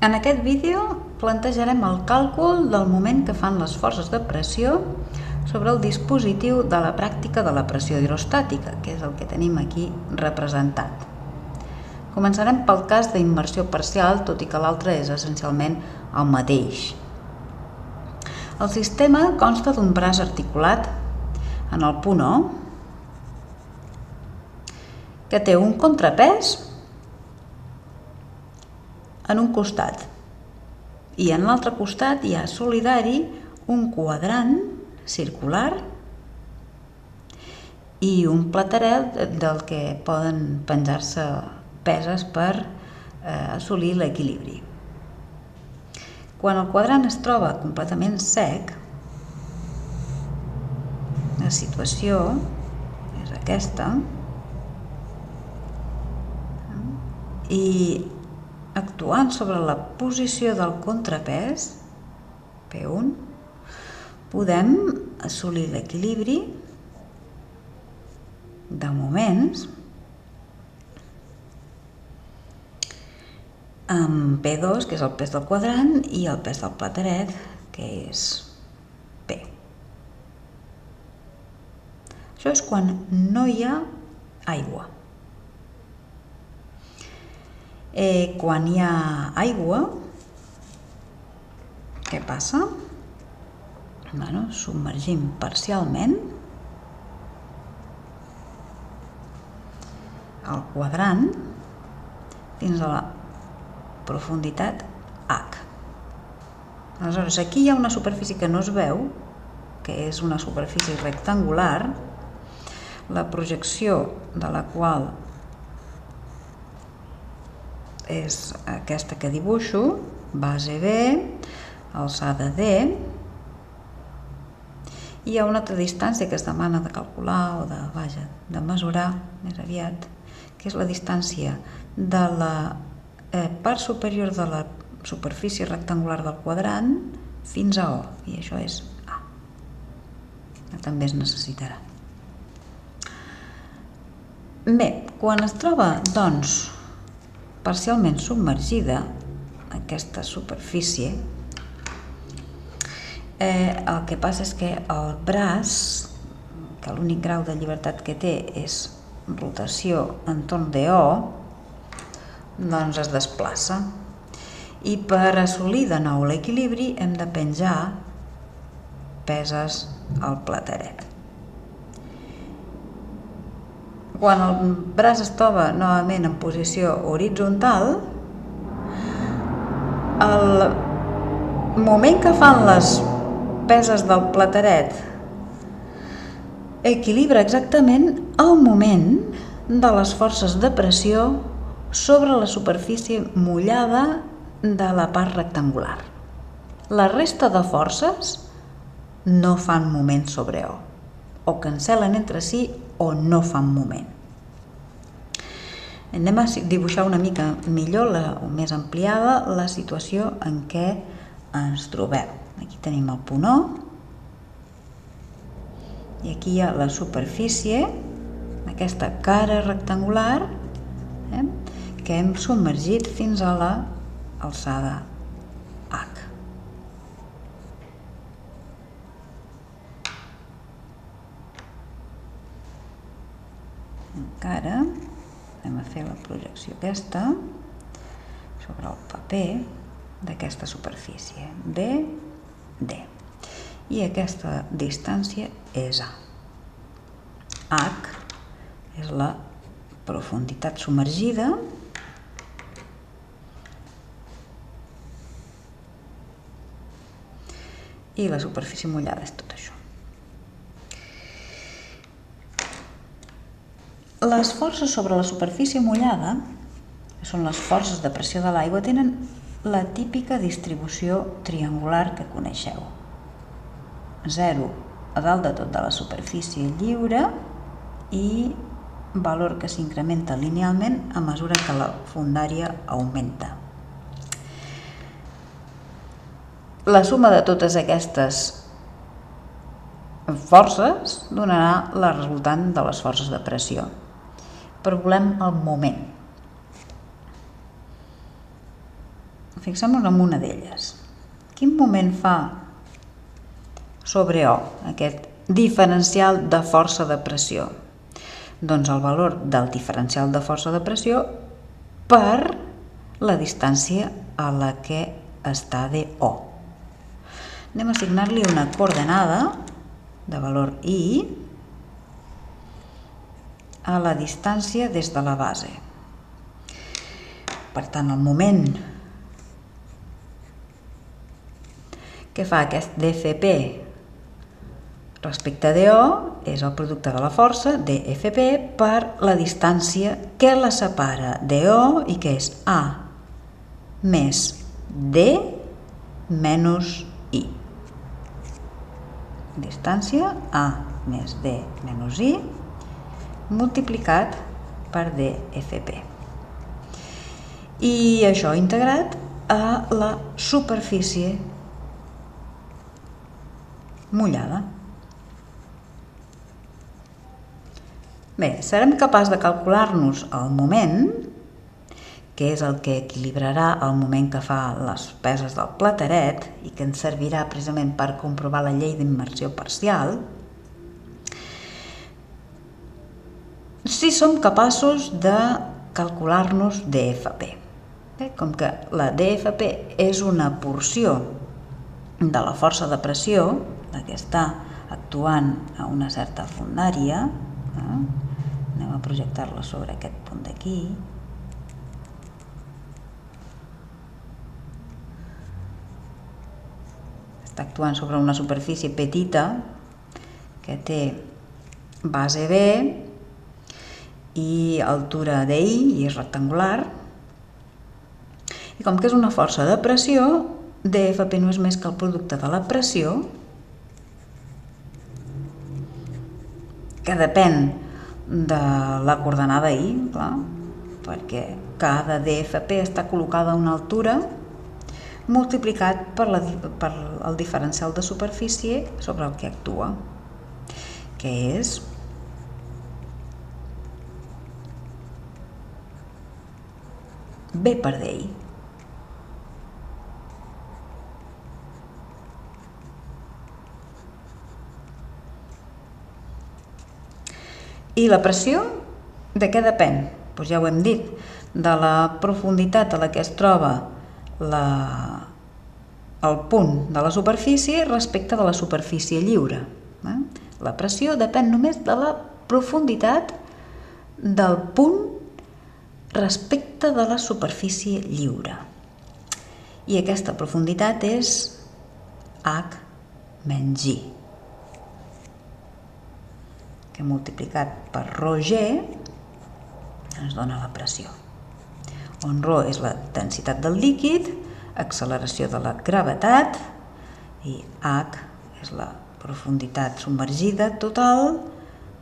En aquest vídeo plantejarem el càlcul del moment que fan les forces de pressió sobre el dispositiu de la pràctica de la pressió hidrostàtica, que és el que tenim aquí representat. Començarem pel cas d'immersió parcial, tot i que l'altre és essencialment el mateix. El sistema consta d'un braç articulat en el punt O, que té un contrapès en un costat i en l'altre costat hi ha solidari un quadrant circular i un plateret del que poden penjar-se peses per assolir l'equilibri. Quan el quadrant es troba completament sec, la situació és aquesta i actuant sobre la posició del contrapès, P1, podem assolir l'equilibri de moments amb P2, que és el pes del quadrant, i el pes del plateret, que és P. Això és quan no hi ha aigua. Quan hi ha aigua, què passa? Submergim parcialment el quadrant fins a la profunditat H. Aleshores, aquí hi ha una superfície que no es veu, que és una superfície rectangular, la projecció de la qual és aquesta que dibuixo, base B, alçada D, i hi ha una altra distància que es demana de calcular o de mesurar més aviat, que és la distància de la part superior de la superfície rectangular del quadrant fins a O, i això és A. També es necessitarà. Bé, quan es troba, doncs, parcialment submergida aquesta superfície, el que passa és que el braç, que l'únic grau de llibertat que té és rotació entorn de O, doncs es desplaça. I per assolir de nou l'equilibri hem de penjar peses al plateret. Quan el braç es troba novament en posició horitzontal, el moment que fan les peses del plateret equilibra exactament el moment de les forces de pressió sobre la superfície mullada de la part rectangular. La resta de forces no fan moment sobre o cancel·len entre si o no fan moment. Anem a dibuixar una mica millor o més ampliada la situació en què ens trobem. Aquí tenim el punt O i aquí hi ha la superfície, aquesta cara rectangular, que hem submergit fins a l'alçada H. Encara anem a fer la projecció aquesta sobre el paper d'aquesta superfície, B, D. I aquesta distància és A. H és la profunditat submergida i la superfície mullada és tot això. Les forces sobre la superfície mullada, que són les forces de pressió de l'aigua, tenen la típica distribució triangular que coneixeu. 0 a dalt de tot de la superfície lliure i valor que s'incrementa linealment a mesura que la fondària augmenta. La suma de totes aquestes forces donarà la resultant de les forces de pressió. Però volem el moment. Fixem-nos en una d'elles. Quin moment fa sobre O, aquest diferencial de força de pressió? Doncs el valor del diferencial de força de pressió per la distància a la que està DO. Anem a assignar-li una coordenada de valor I a la distància des de la base. Per tant, el moment que fa aquest dFP respecte a DO és el producte de la força, dFP, per la distància que la separa DO i que és A més D menys I. Distància A més D menys I multiplicat per dFP. I això integrat a la superfície mullada. Bé, serem capaços de calcular-nos el moment, que és el que equilibrarà el moment que fa les peses del plateret i que ens servirà precisament per comprovar la llei d'immersió parcial, si som capaços de calcular-nos dFP. Bé, com que la dFP és una porció de la força de pressió, la que està actuant a una certa fondària, anem a projectar-la sobre aquest punt d'aquí, està actuant sobre una superfície petita que té base B i altura DI i és rectangular, i com que és una força de pressió, dFP no és més que el producte de la pressió, que depèn de la coordenada I, clar, perquè cada dFP està col·locada a una altura multiplicat per el diferencial de superfície sobre el que actua, que és B per DI. I la pressió, de què depèn? Doncs ja ho hem dit, de la profunditat a la que es troba el punt de la superfície respecte de la superfície lliure. La pressió depèn només de la profunditat del punt respecte de la superfície lliure. I aquesta profunditat és H menys I, que multiplicat per ρg ens dona la pressió, on ρ és la densitat del líquid, acceleració de la gravetat, i H és la profunditat submergida total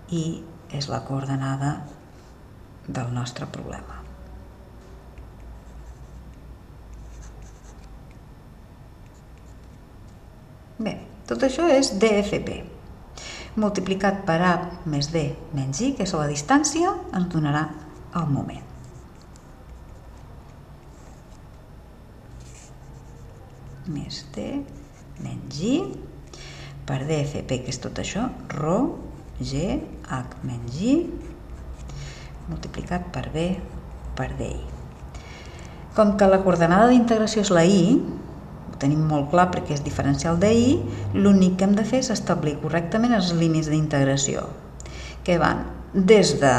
i és la coordenada del nostre problema. Bé, tot això és dFP. Multiplicat per A més D menys I, que és la distància, ens donarà el moment. Més D menys I per dFP, que és tot això, ρg, H menys I, multiplicat per B per DI. Com que la coordenada d'integració és la I, tenim molt clar perquè és diferencial d'I, l'únic que hem de fer és establir correctament els límits d'integració, que van des de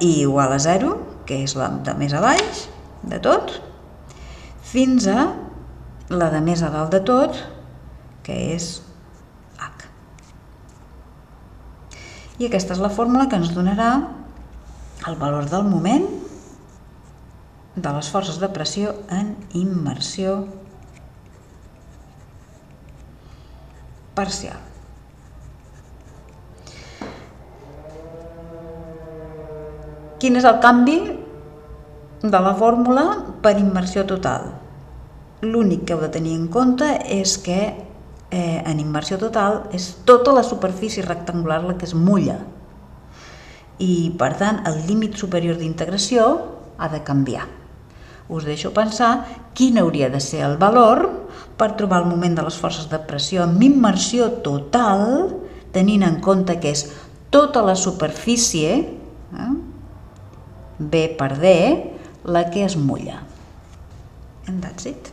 I igual a 0, que és la de més a baix de tot, fins a la de més a dalt de tot, que és H. I aquesta és la fórmula que ens donarà el valor del moment de les forces de pressió en immersió parcial. Quin és el canvi de la fórmula per immersió total? L'únic que heu de tenir en compte és que en immersió total és tota la superfície rectangular la que es mulla i, per tant, el límit superior d'integració ha de canviar. Us deixo pensar quin hauria de ser el valor per trobar el moment de les forces de pressió amb immersió total, tenint en compte que és tota la superfície, B per D, la que es mulla. And that's it.